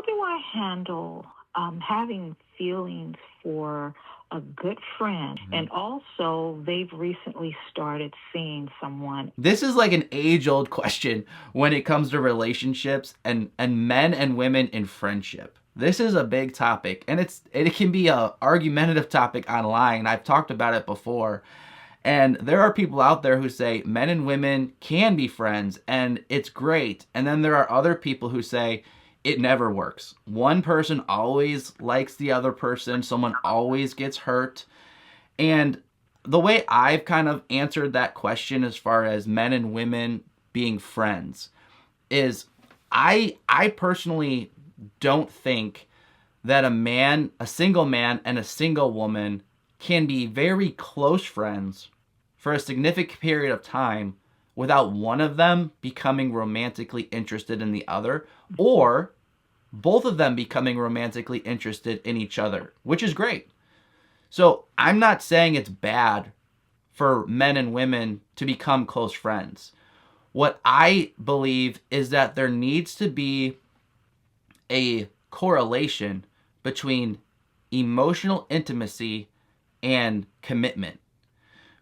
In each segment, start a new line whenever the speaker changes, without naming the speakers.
do I handle having feelings for a good friend, and also they've recently started seeing someone?
This is like an age-old question when it comes to relationships and men and women in friendship. This is a big topic, and it can be a argumentative topic online. I've talked about it before. And there are people out there who say men and women can be friends and it's great. And then there are other people who say it never works. One person always likes the other person. Someone always gets hurt. And the way I've kind of answered that question as far as men and women being friends is I personally don't think that a single man and a single woman can be very close friends for a significant period of time without one of them becoming romantically interested in the other, or both of them becoming romantically interested in each other, which is great. So I'm not saying it's bad for men and women to become close friends. What I believe is that there needs to be a correlation between emotional intimacy and commitment.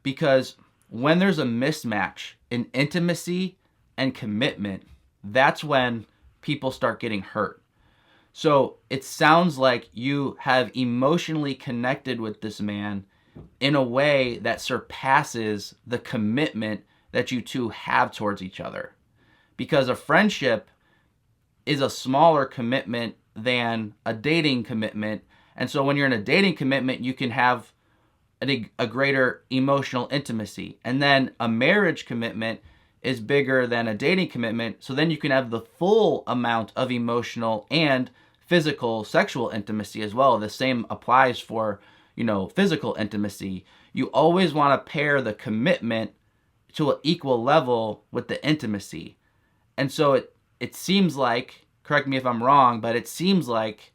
Because when there's a mismatch in intimacy and commitment, that's when people start getting hurt. So it sounds like you have emotionally connected with this man in a way that surpasses the commitment that you two have towards each other. Because a friendship is a smaller commitment than a dating commitment. And so when you're in a dating commitment, you can have a greater emotional intimacy. And then a marriage commitment is bigger than a dating commitment. So then you can have the full amount of emotional and physical, sexual intimacy as well. The same applies for, physical intimacy. You always want to pair the commitment to an equal level with the intimacy. And so it seems like, correct me if I'm wrong, but it seems like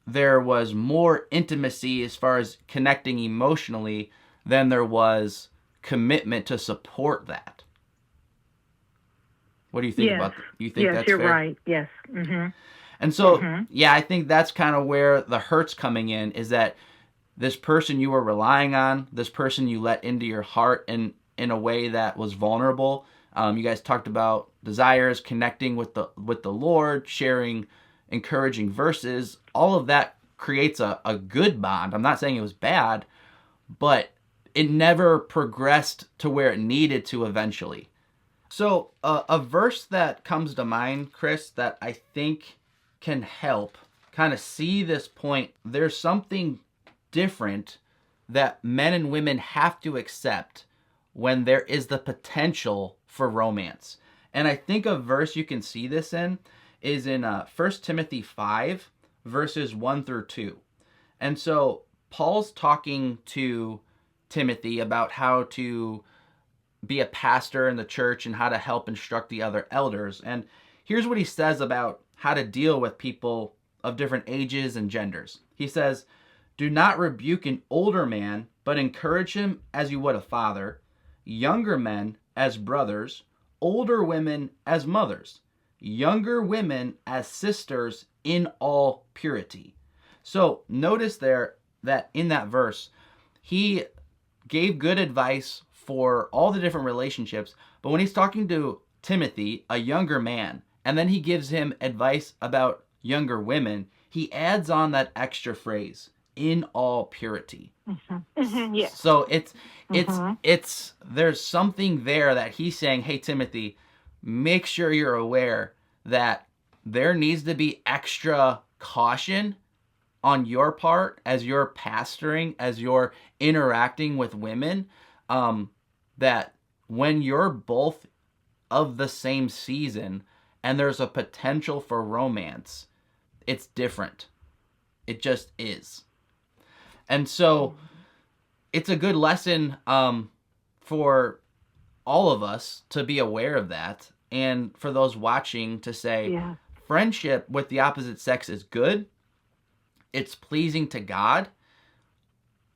there was more intimacy as far as connecting emotionally than there was commitment to support that. What do you think about that? You think that's
you're
fair?
right. Yes. Mm-hmm.
And so, I think that's kind of where the hurt's coming in, is that this person you were relying on, this person you let into your heart in a way that was vulnerable. You guys talked about desires, connecting with the Lord, sharing encouraging verses. All of that creates a good bond. I'm not saying it was bad, but it never progressed to where it needed to eventually. So a verse that comes to mind, Chris, that I think can help kind of see this point. There's something different that men and women have to accept when there is the potential for romance. And I think a verse you can see this in is in 1 Timothy 5, verses 1 through 2. And so Paul's talking to Timothy about how to be a pastor in the church and how to help instruct the other elders. And here's what he says about how to deal with people of different ages and genders. He says, "Do not rebuke an older man, but encourage him as you would a father, younger men as brothers, older women as mothers, younger women as sisters in all purity." So notice there that in that verse, he gave good advice for all the different relationships, but when he's talking to Timothy, a younger man, and then he gives him advice about younger women, he adds on that extra phrase, "in all purity."
Yes.
So it's there's something there that he's saying, hey Timothy, make sure you're aware that there needs to be extra caution on your part as you're pastoring, as you're interacting with women, that when you're both of the same season and there's a potential for romance, it's different. It just is. And so it's a good lesson for all of us to be aware of that, and for those watching to say, friendship with the opposite sex is good, it's pleasing to God,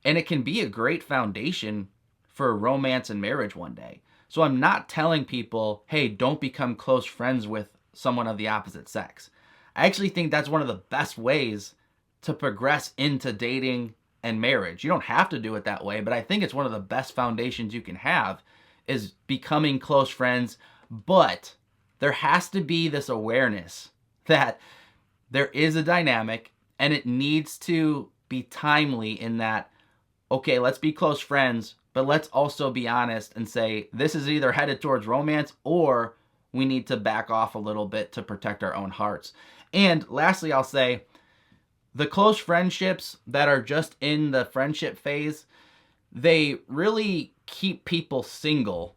and it can be a great foundation for romance and marriage one day. So I'm not telling people, hey, don't become close friends with someone of the opposite sex. I actually think that's one of the best ways to progress into dating and marriage. You don't have to do it that way, but I think it's one of the best foundations you can have is becoming close friends. But there has to be this awareness that there is a dynamic and it needs to be timely in that, okay, let's be close friends, but let's also be honest and say this is either headed towards romance or we need to back off a little bit to protect our own hearts. And lastly, I'll say the close friendships that are just in the friendship phase, they really keep people single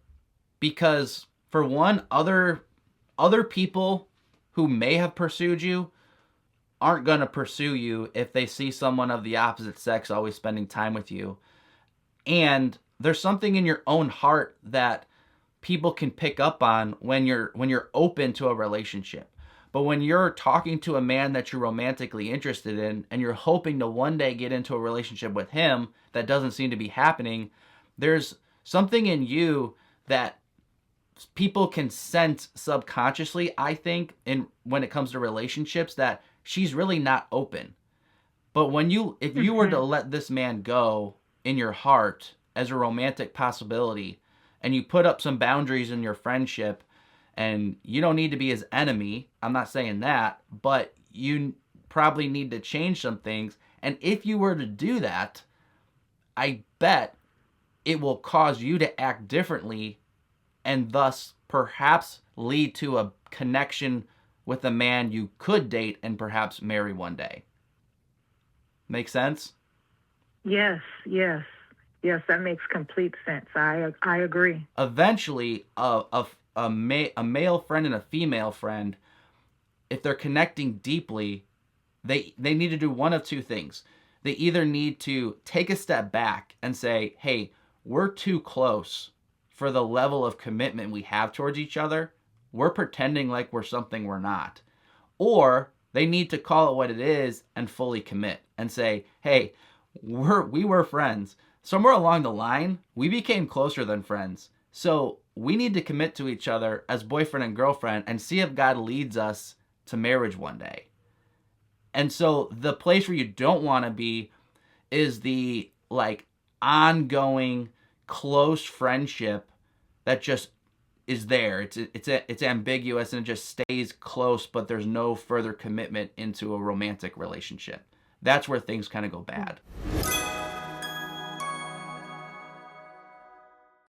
because, for one, other people who may have pursued you aren't going to pursue you if they see someone of the opposite sex always spending time with you. And there's something in your own heart that people can pick up on when you're open to a relationship. But when you're talking to a man that you're romantically interested in and you're hoping to one day get into a relationship with him that doesn't seem to be happening, there's something in you that people can sense subconsciously, I think, when it comes to relationships, that she's really not open. But if you were to let this man go in your heart as a romantic possibility, and you put up some boundaries in your friendship, and you don't need to be his enemy, I'm not saying that, but you probably need to change some things. And if you were to do that, I bet it will cause you to act differently and thus perhaps lead to a connection with a man you could date and perhaps marry one day. Make sense?
Yes, that makes complete sense. I agree.
Eventually, a male friend and a female friend, if they're connecting deeply, they need to do one of two things. They either need to take a step back and say, hey, we're too close for the level of commitment we have towards each other. We're pretending like we're something we're not. Or they need to call it what it is and fully commit and say, hey, we were friends. Somewhere along the line, we became closer than friends. So we need to commit to each other as boyfriend and girlfriend and see if God leads us to marriage one day. And so the place where you don't want to be is the ongoing close friendship that just is there. It's ambiguous and it just stays close, but there's no further commitment into a romantic relationship. That's where things kind of go bad.